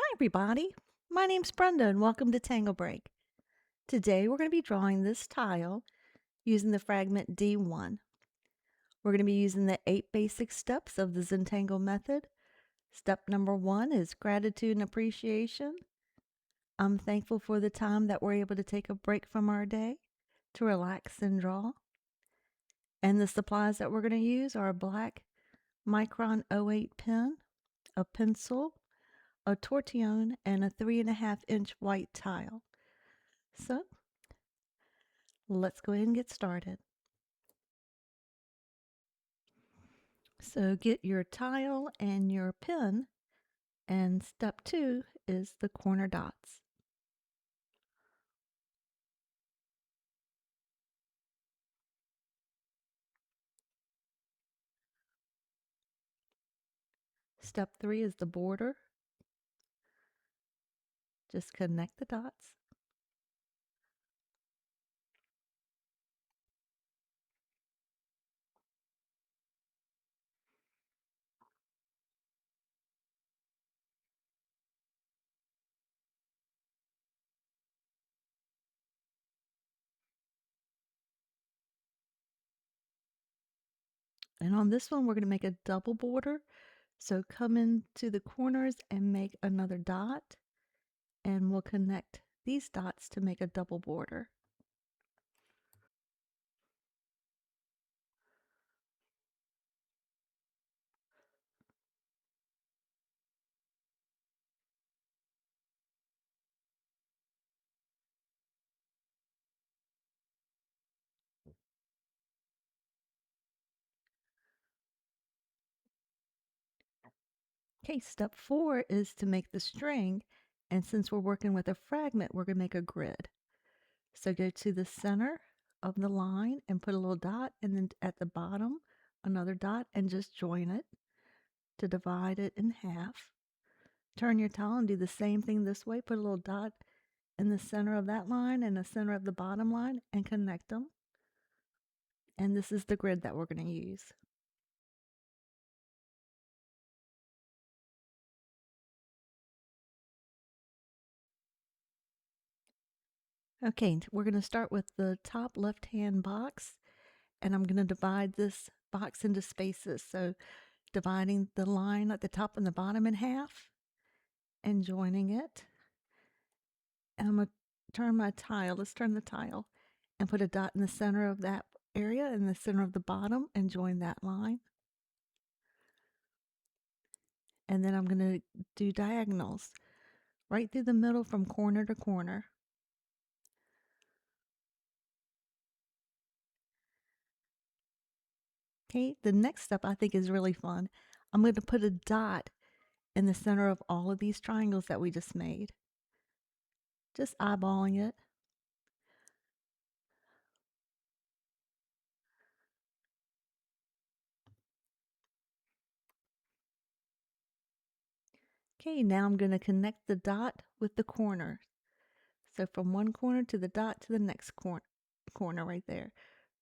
Hi everybody, my name's Brenda and welcome to TangleBreak. Today we're going to be drawing this tile using the Fragment D1. We're going to be using the 8 basic steps of the Zentangle method. Step number 1 is gratitude and appreciation. I'm thankful for the time that we're able to take a break from our day to relax and draw. And the supplies that we're going to use are a black Micron 08 pen, a pencil, a Tortillon, and a 3.5-inch white tile. So let's go ahead and get started. So get your tile and your pen, and step 2 is the corner dots. Step 3 is the border. Just connect the dots. And on this one, we're going to make a double border. So come into the corners and make another dot, and we'll connect these dots to make a double border. Okay, step 4 is to make the string, and since we're working with a fragment, we're going to make a grid. So go to the center of the line and put a little dot, and then at the bottom, another dot, and just join it to divide it in half. Turn your tile and do the same thing this way. Put a little dot in the center of that line and the center of the bottom line and connect them. And this is the grid that we're going to use. Okay, we're going to start with the top left-hand box, and I'm going to divide this box into spaces. So dividing the line at the top and the bottom in half and joining it. And I'm going to turn my tile, let's turn the tile, and put a dot in the center of that area in the center of the bottom and join that line. And then I'm going to do diagonals right through the middle from corner to corner. Okay, the next step I think is really fun. I'm going to put a dot in the center of all of these triangles that we just made. Just eyeballing it. Okay, now I'm going to connect the dot with the corner. So from one corner to the dot to the next corner right there.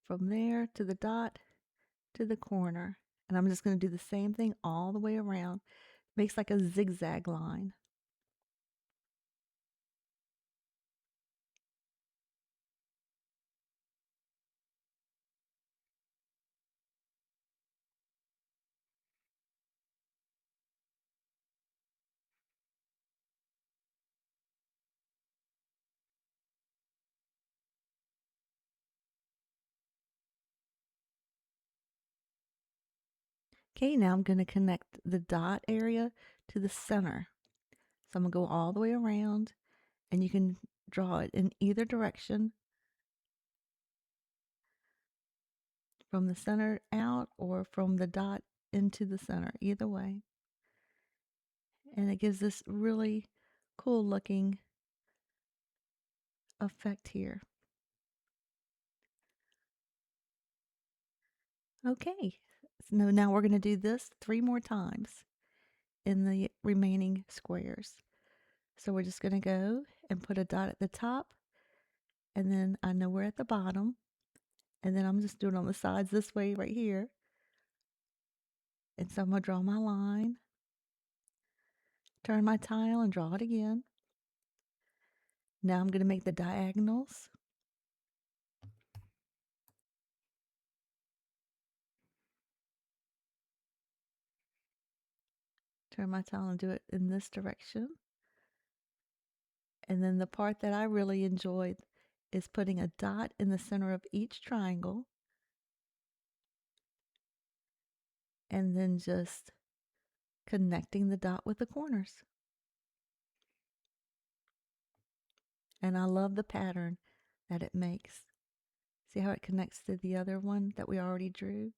From there to the dot to the corner. And I'm just going to do the same thing all the way around. Makes like a zigzag line. Okay, now I'm going to connect the dot area to the center. So I'm going to go all the way around, and you can draw it in either direction, from the center out or from the dot into the center, either way. And it gives this really cool looking effect here. Okay, so now we're going to do this 3 more times in the remaining squares. So we're just going to go and put a dot at the top, and then I know we're at the bottom, and then I'm just doing on the sides this way right here. And so I'm going to draw my line, Turn my tile and draw it again. Now I'm going to make the diagonals. Turn my tile and do it in this direction. And then the part that I really enjoyed is putting a dot in the center of each triangle and then just connecting the dot with the corners. And I love the pattern that it makes. See how it connects to the other one that we already drew?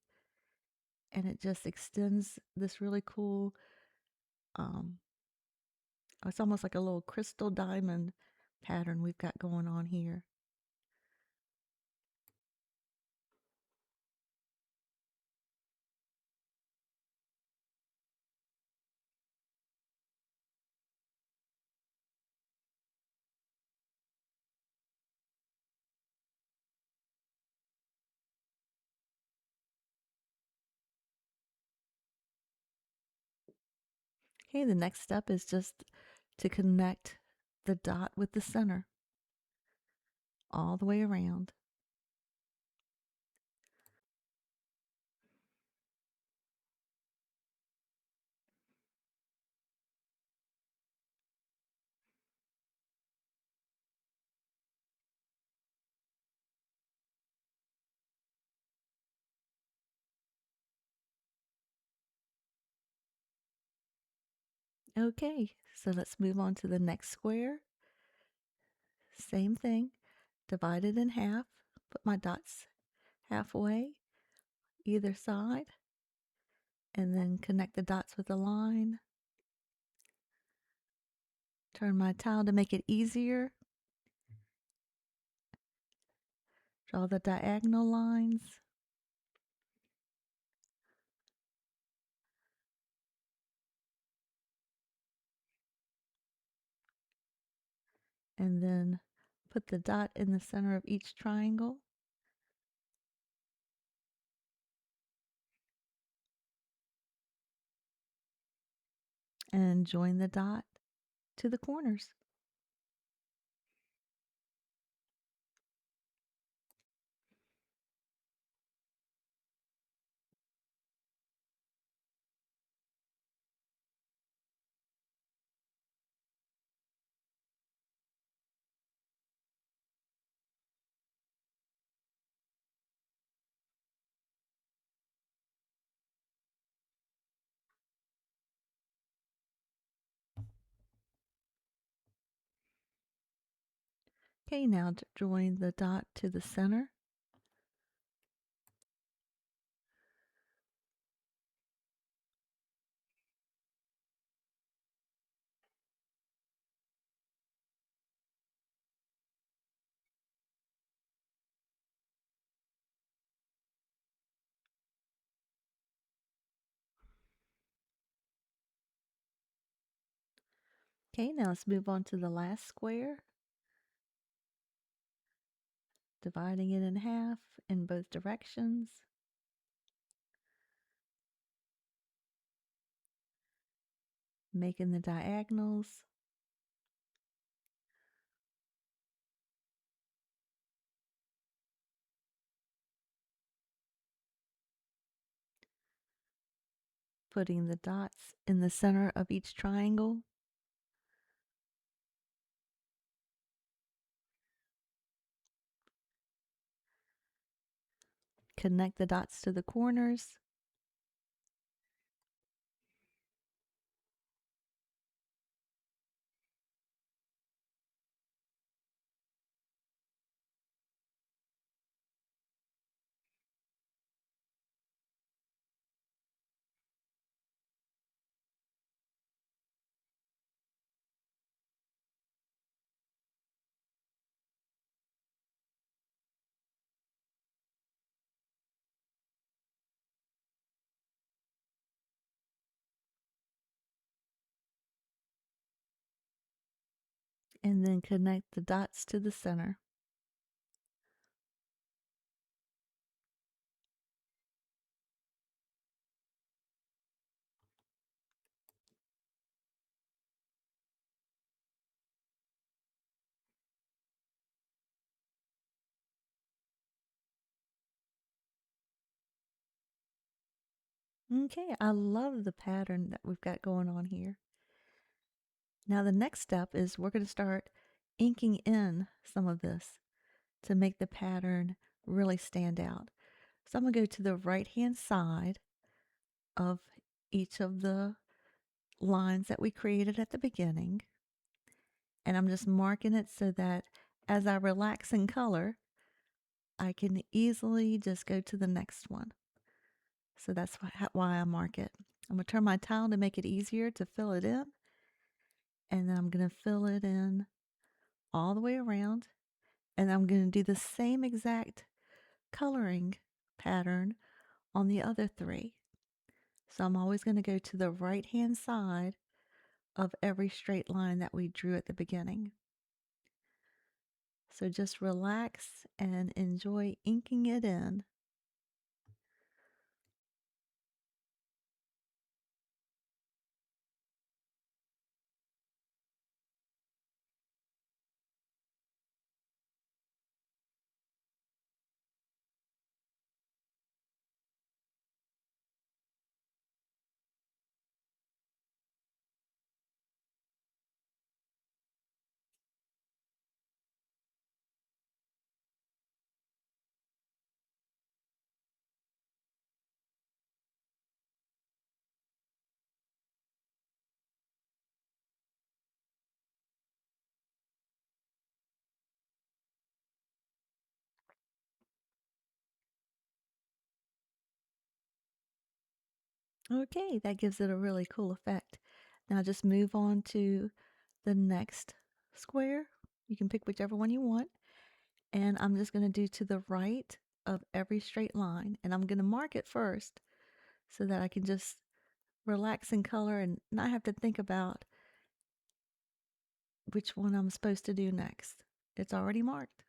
And it just extends this really cool, it's almost like a little crystal diamond pattern we've got going on here. Okay, the next step is just to connect the dot with the center all the way around. Okay, so let's move on to the next square. Same thing, divide it in half, put my dots halfway, either side, and then connect the dots with a line. Turn my tile to make it easier. Draw the diagonal lines. And then put the dot in the center of each triangle. And join the dot to the corners. Okay, now to join the dot to the center. Okay, now let's move on to the last square. Dividing it in half in both directions. Making the diagonals. Putting the dots in the center of each triangle. Connect the dots to the corners. And then connect the dots to the center. Okay, I love the pattern that we've got going on here. Now the next step is we're going to start inking in some of this to make the pattern really stand out. So I'm going to go to the right hand side of each of the lines that we created at the beginning, and I'm just marking it so that as I relax in color, I can easily just go to the next one. So that's why I mark it. I'm going to turn my tile to make it easier to fill it in, and then I'm going to fill it in all the way around, and I'm going to do the same exact coloring pattern on the other three. So I'm always going to go to the right hand side of every straight line that we drew at the beginning. So just relax and enjoy inking it in. Okay, that gives it a really cool effect. Now just move on to the next square. You can pick whichever one you want. And I'm just going to do to the right of every straight line. And I'm going to mark it first so that I can just relax in color and not have to think about which one I'm supposed to do next. It's already marked.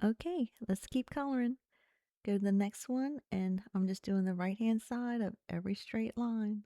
Okay, let's keep coloring. Go to the next one, and I'm just doing the right hand side of every straight line.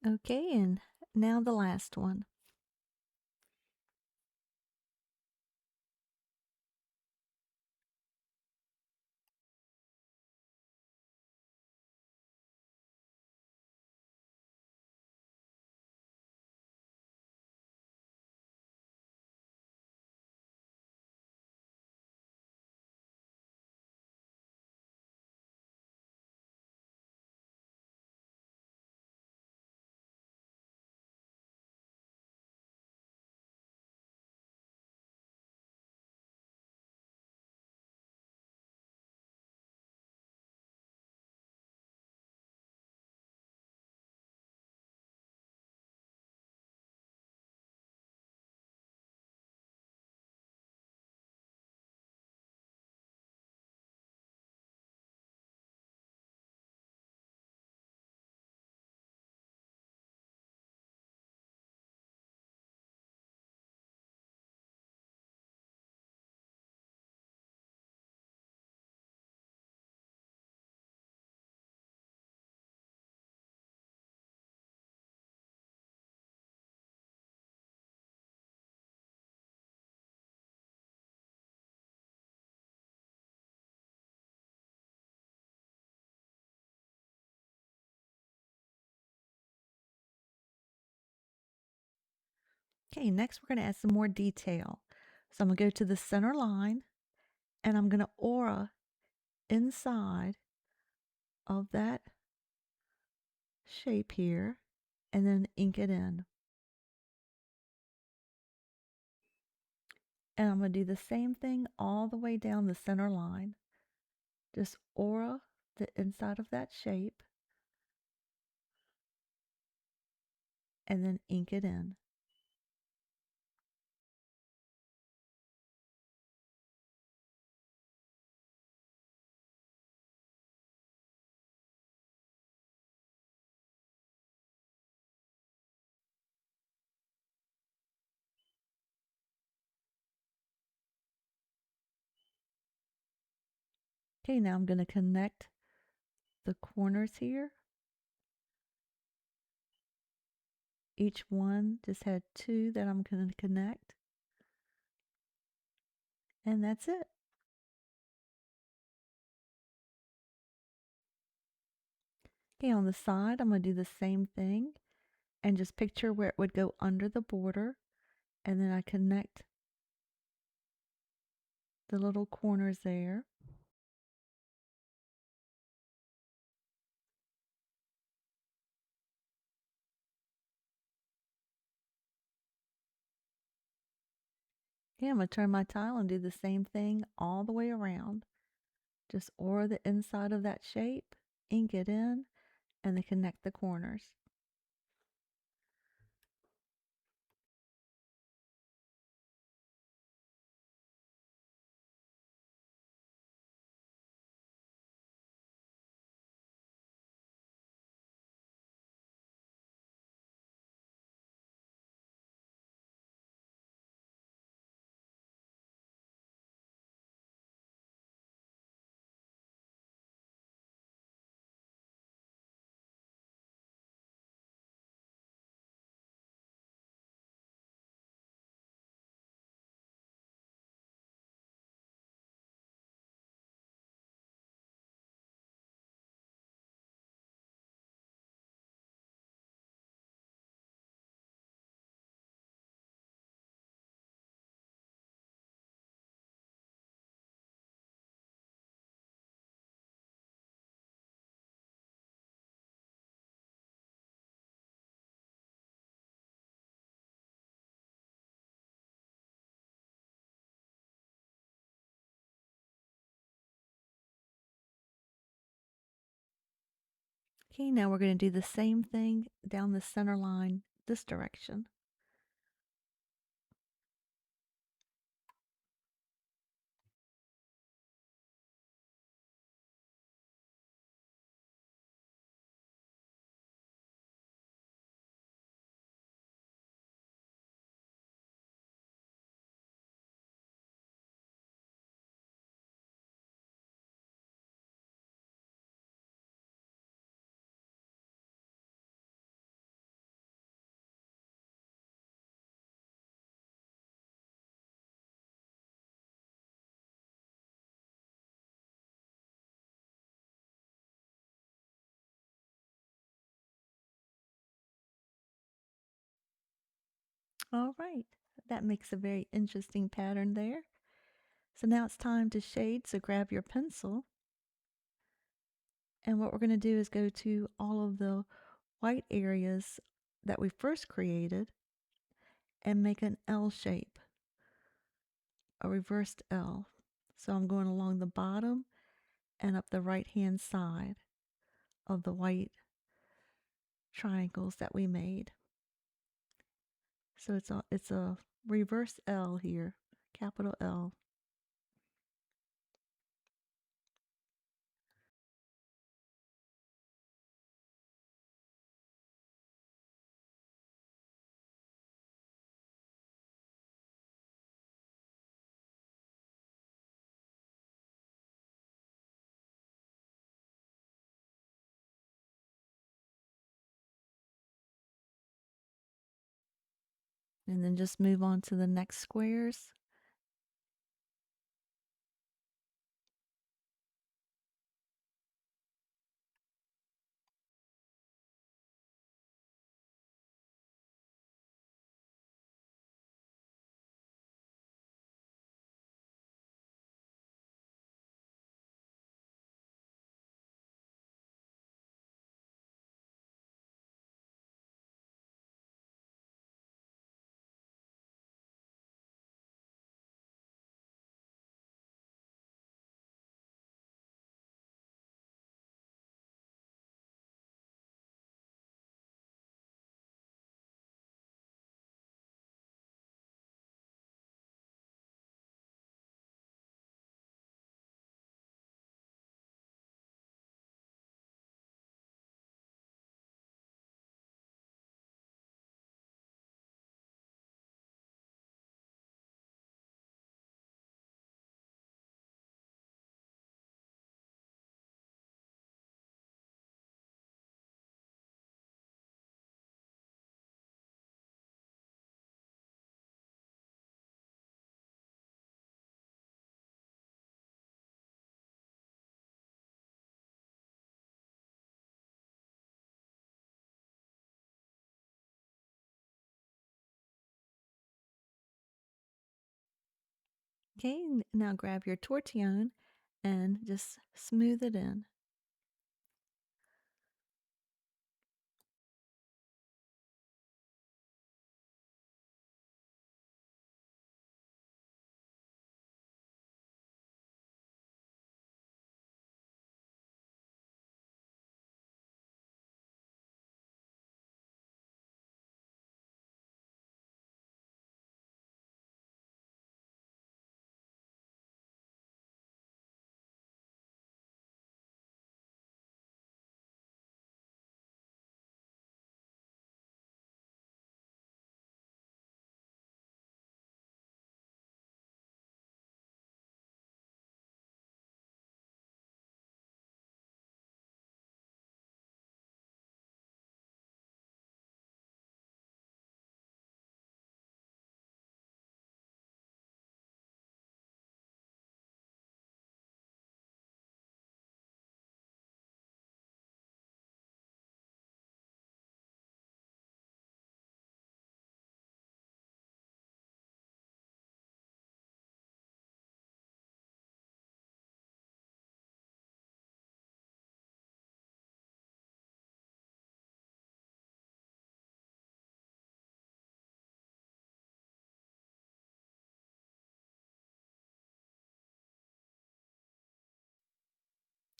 Okay, and now the last one. Okay, next we're going to add some more detail. So I'm going to go to the center line and I'm going to aura inside of that shape here and then ink it in. And I'm going to do the same thing all the way down the center line. Just aura the inside of that shape and then ink it in. Okay, now I'm going to connect the corners here. Each one just had two that I'm going to connect. And that's it. Okay, on the side, I'm going to do the same thing and just picture where it would go under the border. And then I connect the little corners there. Okay, I'm going to turn my tile and do the same thing all the way around. Just aura the inside of that shape, ink it in, and then connect the corners. Okay, now we're going to do the same thing down the center line this direction. All right, that makes a very interesting pattern there. So now it's time to shade, so grab your pencil. And what we're going to do is go to all of the white areas that we first created and make an L shape, a reversed L. So I'm going along the bottom and up the right hand side of the white triangles that we made. So it's a reverse L here, capital L. And then just move on to the next squares. Okay, now grab your tortillon and just smooth it in.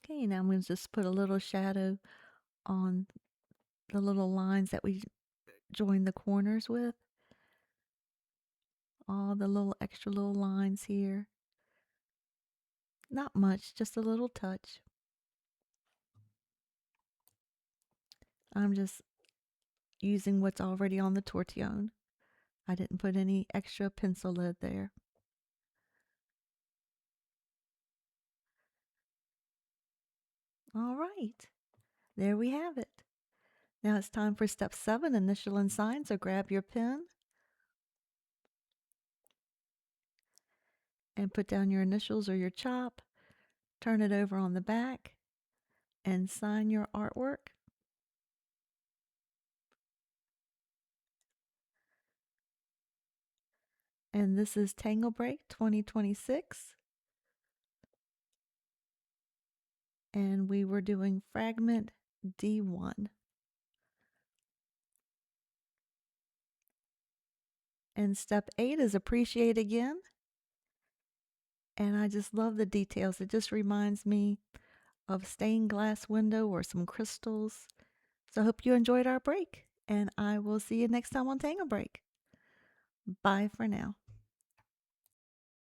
Okay, now I'm going to just put a little shadow on the little lines that we joined the corners with. All the little extra little lines here. Not much, just a little touch. I'm just using what's already on the tortillon. I didn't put any extra pencil lead there. All right, there we have it. Now it's time for step 7, initial and sign. So grab your pen and put down your initials or your chop. Turn it over on the back and sign your artwork. And this is TangleBreak 2026. And we were doing Fragment D1. And step 8 is appreciate again. And I just love the details. It just reminds me of stained glass window or some crystals. So I hope you enjoyed our break. And I will see you next time on TangleBreak. Bye for now.